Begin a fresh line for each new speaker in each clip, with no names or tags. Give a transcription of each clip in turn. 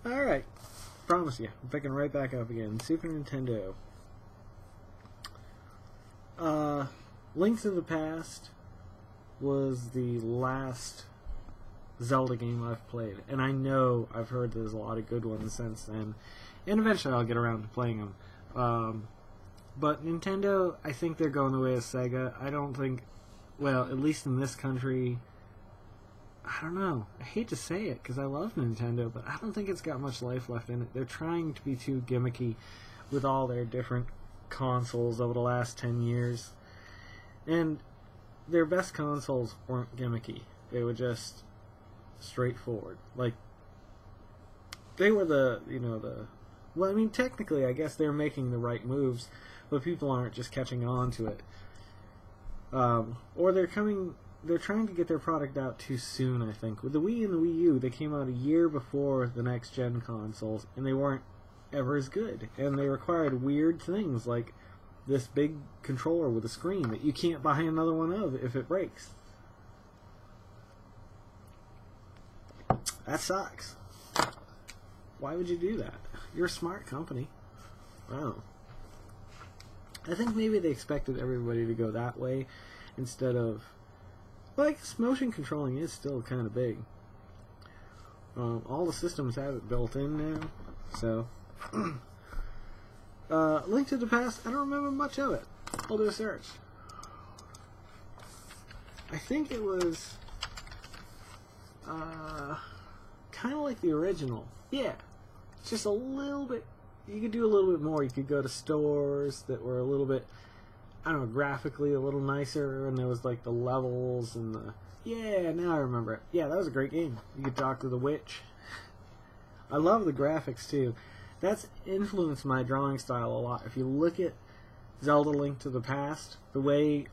Alright, promise you, I'm picking right back up again. Super Nintendo. Link to the Past was the last Zelda game I've played, and I know I've heard there's a lot of good ones since then, and eventually I'll get around to playing them. But Nintendo, I think they're going the way of Sega. I don't think, well, at least in this country, I don't know. I hate to say it because I love Nintendo, but I don't think it's got much life left in it. They're trying to be too gimmicky with all their different consoles over the last 10 years. And their best consoles weren't gimmicky. They were just straightforward. Like, they were well, I mean, technically, I guess they're making the right moves, but people aren't just catching on to it. Or they're trying to get their product out too soon, I think. With the Wii and the Wii U, they came out a year before the next-gen consoles, and they weren't ever as good. And they required weird things, like this big controller with a screen that you can't buy another one of if it breaks. That sucks. Why would you do that? You're a smart company. Wow. I think maybe they expected everybody to go that way instead of... Well, I guess motion controlling is still kind of big. All the systems have it built in now, so... Link to the Past, I don't remember much of it. I'll do a search. I think it was... kind of like the original. Yeah. It's just a little bit... You could do a little bit more. You could go to stores that were a little bit... I don't know, graphically a little nicer, and there was like the levels and the... Yeah, now I remember it. Yeah, that was a great game. You could talk to the witch. I love the graphics, too. That's influenced my drawing style a lot. If you look at Zelda Link to the Past, the way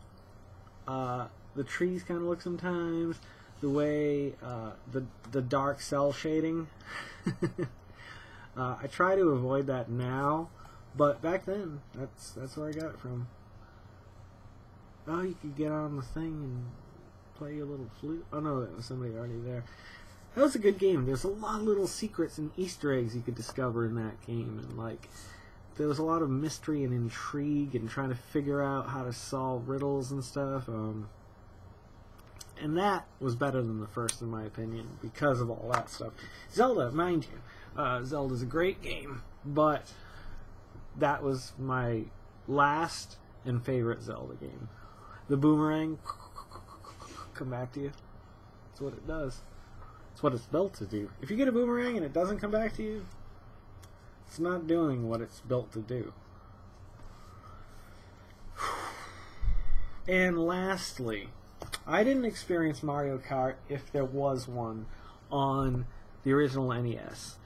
the trees kind of look sometimes, the way the dark cell shading, I try to avoid that now, but back then, that's where I got it from. Oh, you could get on the thing and play a little flute. Oh no, that was somebody already there. That was a good game. There's a lot of little secrets and Easter eggs you could discover in that game, and like there was a lot of mystery and intrigue and trying to figure out how to solve riddles and stuff. And that was better than the first, in my opinion, because of all that stuff. Zelda, mind you, Zelda's a great game, but that was my last and favorite Zelda game. The boomerang, come back to you. That's what it does. It's what it's built to do. If you get a boomerang and it doesn't come back to you, it's not doing what it's built to do. And lastly, I didn't experience Mario Kart, if there was one, on the original NES.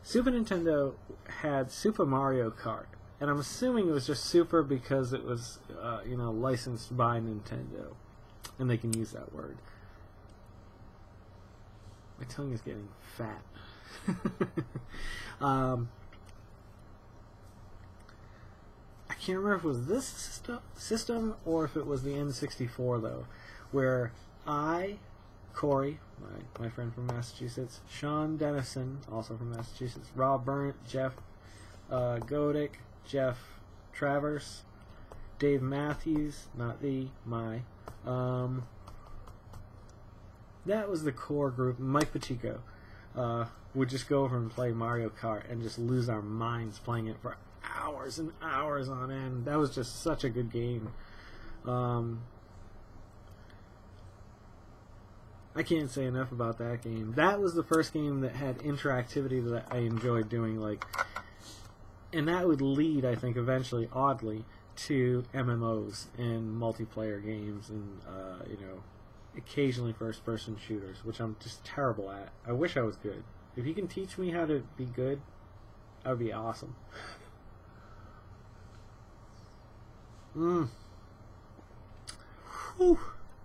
Super Nintendo had Super Mario Kart, and I'm assuming it was just Super because it was, licensed by Nintendo, and they can use that word. My tongue is getting fat. I can't remember if it was this system or if it was the N64, though, where I, Corey, my friend from Massachusetts, Sean Dennison, also from Massachusetts, Rob Burnett, Jeff Godick, Jeff Travers, Dave Matthews, that was the core group. Mike Pacheco would just go over and play Mario Kart and just lose our minds playing it for hours and hours on end. That was just such a good game. I can't say enough about that game. That was the first game that had interactivity that I enjoyed doing, and that would lead, I think, eventually, oddly, to MMOs and multiplayer games and, occasionally first-person shooters, which I'm just terrible at. I wish I was good. If you can teach me how to be good, that would be awesome. Whew.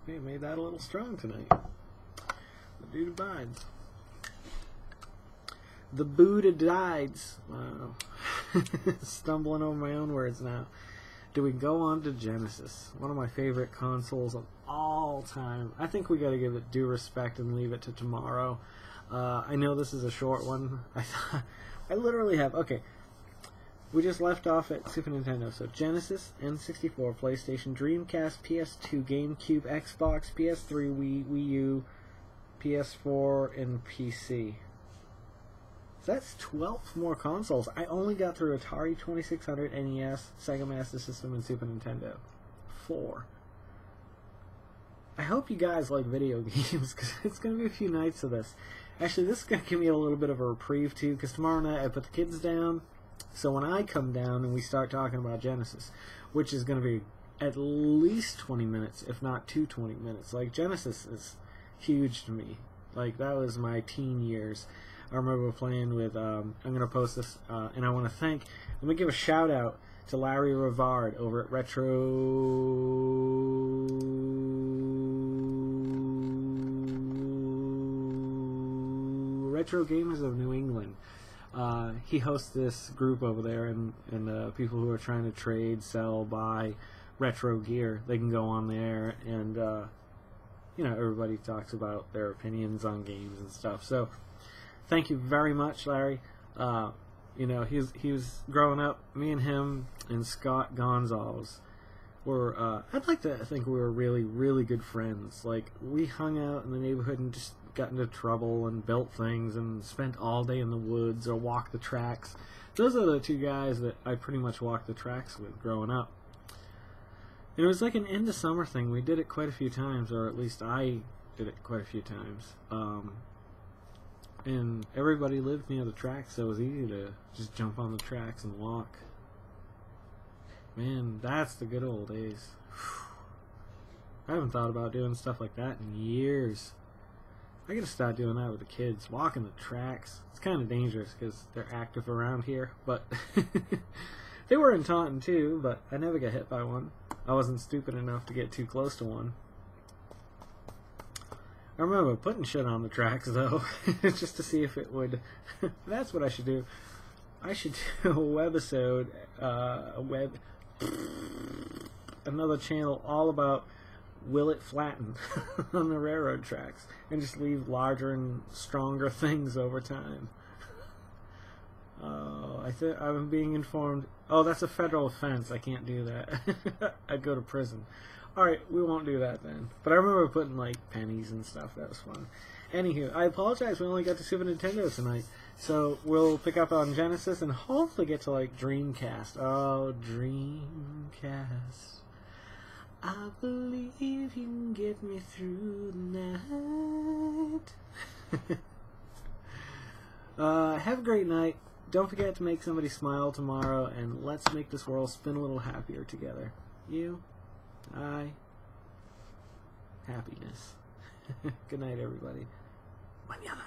They made that a little strong tonight. The dude abides. The Buddha dies. Wow. Stumbling over my own words now. Do we go on to Genesis? One of my favorite consoles of all time. I think we got to give it due respect and leave it to tomorrow. I know this is a short one. I literally have... Okay, we just left off at Super Nintendo. So Genesis, N64, PlayStation, Dreamcast, PS2, GameCube, Xbox, PS3, Wii U, PS4, and PC. So that's 12 more consoles. I only got through Atari 2600, NES, Sega Master System, and Super Nintendo. 4. I hope you guys like video games, because it's going to be a few nights of this. Actually, this is going to give me a little bit of a reprieve, too, because tomorrow night I put the kids down. So when I come down and we start talking about Genesis, which is going to be at least 20 minutes, if not 20 minutes. Like, Genesis is huge to me. Like, that was my teen years. I remember playing with, I'm going to post this, and I want to let me give a shout out to Larry Rivard over at Retro Gamers of New England. He hosts this group over there, and people who are trying to trade, sell, buy retro gear, they can go on there, and you know, everybody talks about their opinions on games and stuff. So thank you very much, Larry. You know, he was growing up. Me and him and Scott Gonzalez were, I'd like to think we were really, really good friends. Like, we hung out in the neighborhood and just got into trouble and built things and spent all day in the woods or walked the tracks. Those are the two guys that I pretty much walked the tracks with growing up. And it was like an end of summer thing. We did it quite a few times, or at least I did it quite a few times. And everybody lived near the tracks, so it was easy to just jump on the tracks and walk. Man, that's the good old days. I haven't thought about doing stuff like that in years. I gotta start doing that with the kids, walking the tracks. It's kind of dangerous because they're active around here, but they were in Taunton too, but I never got hit by one. I wasn't stupid enough to get too close to one. I remember putting shit on the tracks though, just to see if it would. That's what I should do. I should do a webisode, another channel all about will it flatten on the railroad tracks and just leave larger and stronger things over time. Oh, I'm being informed. Oh, that's a federal offense. I can't do that. I'd go to prison. Alright, we won't do that then. But I remember putting, like, pennies and stuff. That was fun. Anywho, I apologize. We only got to Super Nintendo tonight. So we'll pick up on Genesis and hopefully get to, like, Dreamcast. Oh, Dreamcast. I believe you can get me through the night. Have a great night. Don't forget to make somebody smile tomorrow, and let's make this world spin a little happier together. You, I, happiness. Good night, everybody. Mañana.